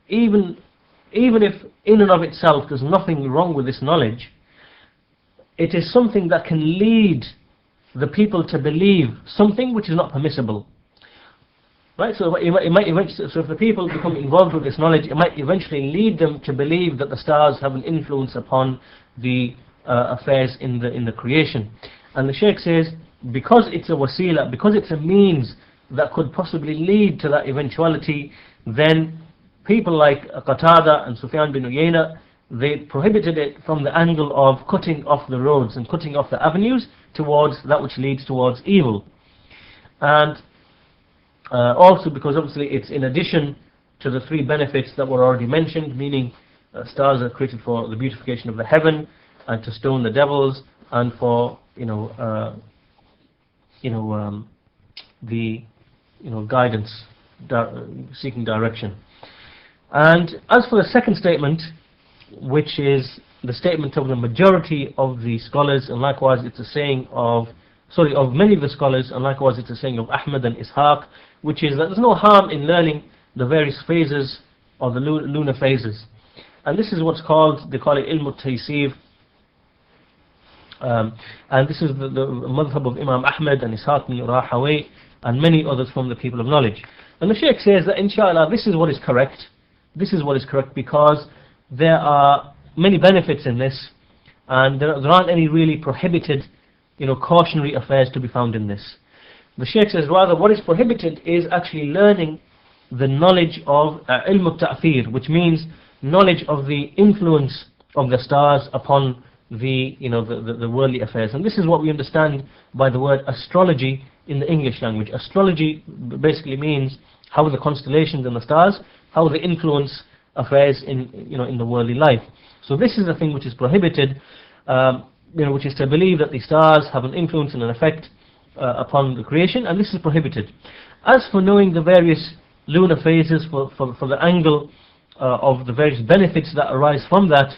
even if in and of itself there's nothing wrong with this knowledge, it is something that can lead the people to believe something which is not permissible. Right? So it might eventually, so if the people become involved with this knowledge, it might eventually lead them to believe that the stars have an influence upon the affairs in the creation. And the Shaykh says, because it's a wasila, because it's a means that could possibly lead to that eventuality, then people like Qatada and Sufyan bin Uyayna, they prohibited it from the angle of cutting off the roads and cutting off the avenues towards that which leads towards evil. And also because obviously it's in addition to the three benefits that were already mentioned, meaning stars are created for the beautification of the heaven and to stone the devils and for the guidance, seeking direction. And as for the second statement, which is the statement of the majority of the scholars, and likewise it's a saying of many of the scholars, and likewise it's a saying of Ahmad and Ishaq, which is that there's no harm in learning the various phases of the lunar phases. And this is what's called, they call it al-Taysir, and this is the madhab of Imam Ahmad and Ishaq bin Rahawayh and many others from the people of knowledge. And the Shaykh says that inshallah this is what is correct. This is what is correct because there are many benefits in this, and there aren't any really prohibited, cautionary affairs to be found in this. The Shaykh says rather what is prohibited is actually learning the knowledge of ilm-ut-ta'thir, which means knowledge of the influence of the stars upon the worldly affairs. And this is what we understand by the word astrology in the English language. Astrology basically means how the constellations and the stars, how they influence affairs in the worldly life. So this is a thing which is prohibited, which is to believe that the stars have an influence and an effect upon the creation, and this is prohibited. As for knowing the various lunar phases for the angle of the various benefits that arise from that,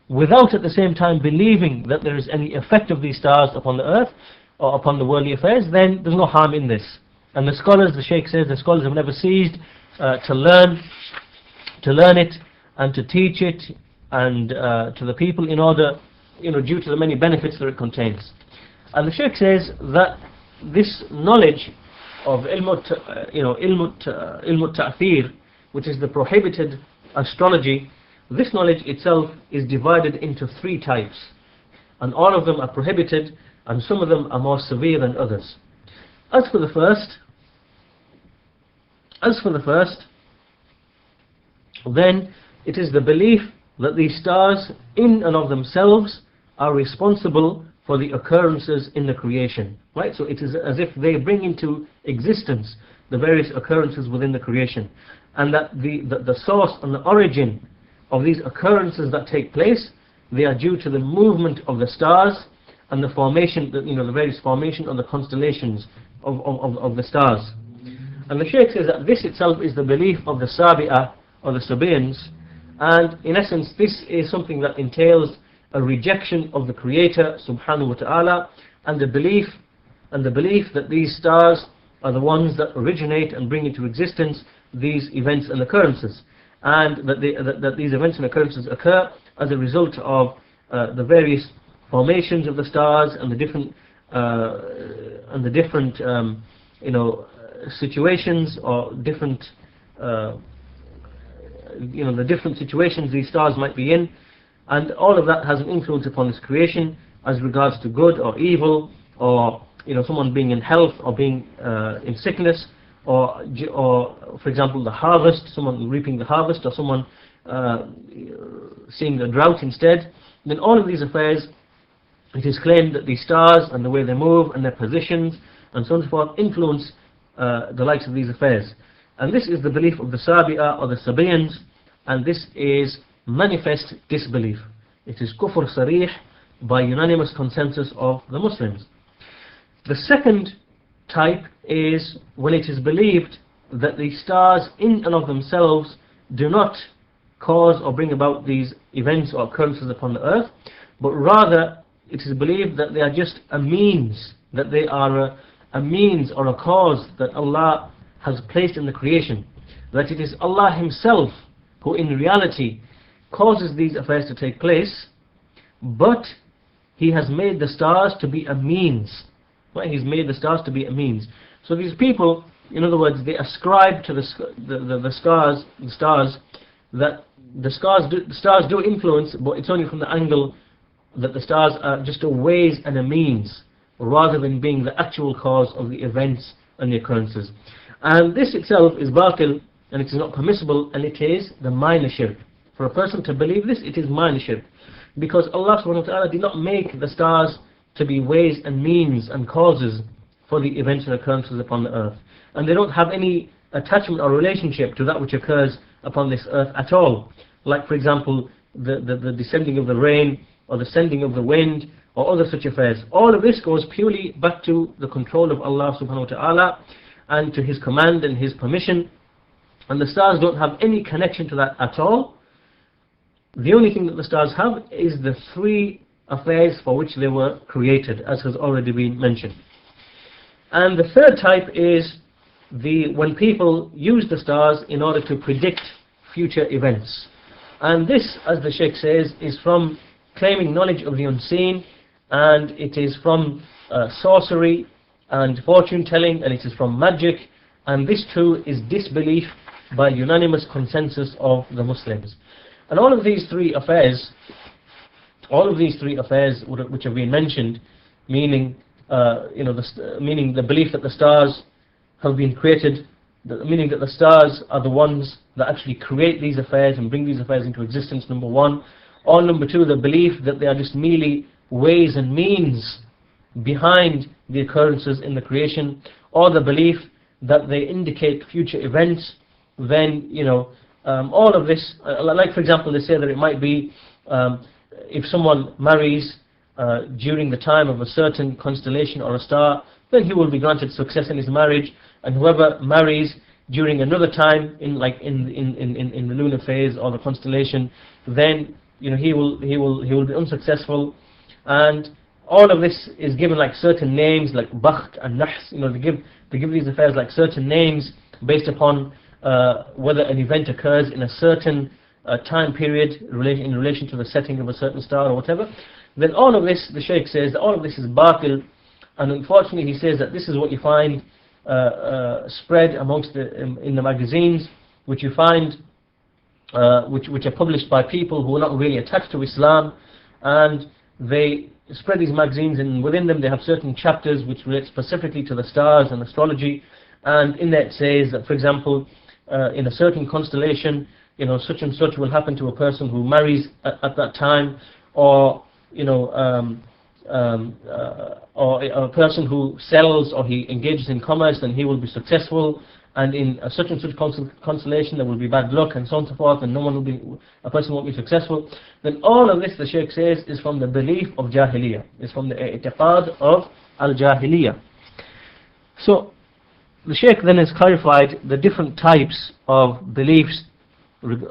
without at the same time believing that there is any effect of these stars upon the earth or upon the worldly affairs, then there's no harm in this. And the scholars, the Shaykh says, the scholars have never ceased to learn it and to teach it and to the people in order, due to the many benefits that it contains. And the Shaykh says that this knowledge of ilm-ut-ta'thir, which is the prohibited astrology, this knowledge itself is divided into three types, and all of them are prohibited, and some of them are more severe than others. As for the first, then it is the belief that these stars in and of themselves are responsible for the occurrences in the creation. Right? So it is as if they bring into existence the various occurrences within the creation, and that the source and the origin of these occurrences that take place, they are due to the movement of the stars and the formation, the various formation of the constellations of the stars. And the Shaykh says that this itself is the belief of the Sabi'ah, or the Sabaeans, and in essence this is something that entails a rejection of the Creator subhanahu wa ta'ala, and the belief that these stars are the ones that originate and bring into existence these events and occurrences, and that these events and occurrences occur as a result of the various formations of the stars and the different situations, or different the different situations these stars might be in, and all of that has an influence upon this creation as regards to good or evil, or someone being in health or being in sickness, or for example the harvest, someone reaping the harvest, or someone seeing the drought instead. Then all of these affairs, it is claimed that these stars and the way they move and their positions and so on and so forth influence the likes of these affairs. And this is the belief of the Sabi'ah or the Sabaeans, and this is manifest disbelief. It is kufr sarih by unanimous consensus of the Muslims. The second type is when it is believed that the stars in and of themselves do not cause or bring about these events or occurrences upon the earth, but rather it is believed that they are just a means, that they are a means or a cause that Allah has placed in the creation, that it is Allah Himself who in reality causes these affairs to take place, but he has made the stars to be a means. Right? He's made the stars to be a means. So these people, in other words, they ascribe to the stars that the stars do influence, but it's only from the angle that the stars are just a ways and a means, rather than being the actual cause of the events and the occurrences. And this itself is batil, and it is not permissible, and it is the minor shirk. For a person to believe this, it is minor shirk. Because Allah subhanahu wa ta'ala did not make the stars to be ways and means and causes for the events and occurrences upon the earth. And they don't have any attachment or relationship to that which occurs upon this earth at all. Like, for example, the descending of the rain, or the sending of the wind, or other such affairs. All of this goes purely back to the control of Allah subhanahu wa ta'ala, and to His command and His permission. And the stars don't have any connection to that at all. The only thing that the stars have is the three affairs for which they were created, as has already been mentioned. And the third type is when people use the stars in order to predict future events. And this, as the Shaykh says, is from claiming knowledge of the unseen, and it is from sorcery and fortune telling, and it is from magic, and this too is disbelief by unanimous consensus of the Muslims. And all of these three affairs which have been mentioned, meaning meaning the belief that the stars have been created, meaning that the stars are the ones that actually create these affairs and bring these affairs into existence, number one. Or number two, the belief that they are just merely ways and means behind the occurrences in the creation, or the belief that they indicate future events. Then, all of this, like for example, they say that it might be if someone marries during the time of a certain constellation or a star, then he will be granted success in his marriage. And whoever marries during another time, in the lunar phase or the constellation, then he will be unsuccessful. And all of this is given like certain names, like bakht and nahs. They give these affairs like certain names based upon whether an event occurs in a certain time period in relation to the setting of a certain star or whatever. Then all of this, the Shaykh says, that all of this is batil, and unfortunately he says that this is what you find spread amongst in the magazines, which you find which are published by people who are not really attached to Islam, and they spread these magazines, and within them they have certain chapters which relate specifically to the stars and astrology. And in there it says that, for example, in a certain constellation, such and such will happen to a person who marries at that time, or or a person who sells or he engages in commerce, then he will be successful. And in a such and such constellation there will be bad luck, and so on and so forth, and a person won't be successful. Then all of this, the Shaykh says, is from the belief of Jahiliyyah, is from the i'tiqad of al-Jahiliyyah. So the Shaykh then has clarified the different types of beliefs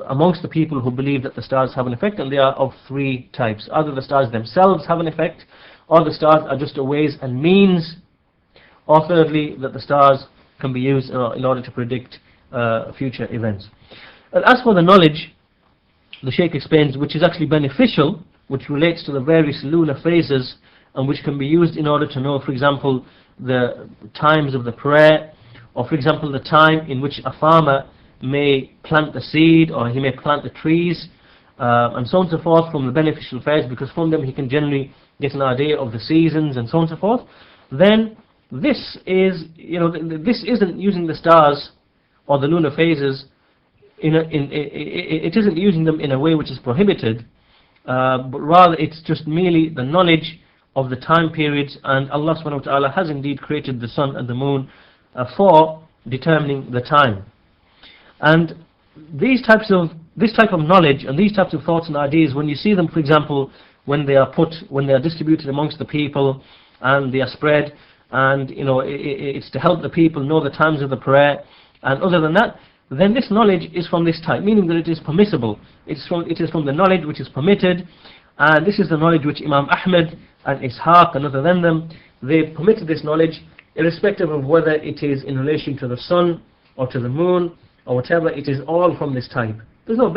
amongst the people who believe that the stars have an effect, and they are of three types. Either the stars themselves have an effect, or the stars are just a ways and means, or thirdly, that the stars can be used in order to predict future events. And as for the knowledge, the Shaykh explains, which is actually beneficial, which relates to the various lunar phases, and which can be used in order to know, for example, the times of the prayer, or for example the time in which a farmer may plant the seed, or he may plant the trees, and so on and so forth, from the beneficial phase, because from them he can generally get an idea of the seasons and so on and so forth. Then this is, this isn't using the stars or the lunar phases it isn't using them in a way which is prohibited, but rather it's just merely the knowledge of the time periods, and Allah subhanahu wa ta'ala has indeed created the sun and the moon for determining the time. And this type of knowledge and these types of thoughts and ideas, when you see them, for example, when they are distributed amongst the people and they are spread, and it's to help the people know the times of the prayer, and other than that, then this knowledge is from this type, meaning that it is permissible. It is from the knowledge which is permitted, and this is the knowledge which Imam Ahmad and Ishaq and other than them, they permitted this knowledge, irrespective of whether it is in relation to the sun or to the moon or whatever. It is all from this type. There's no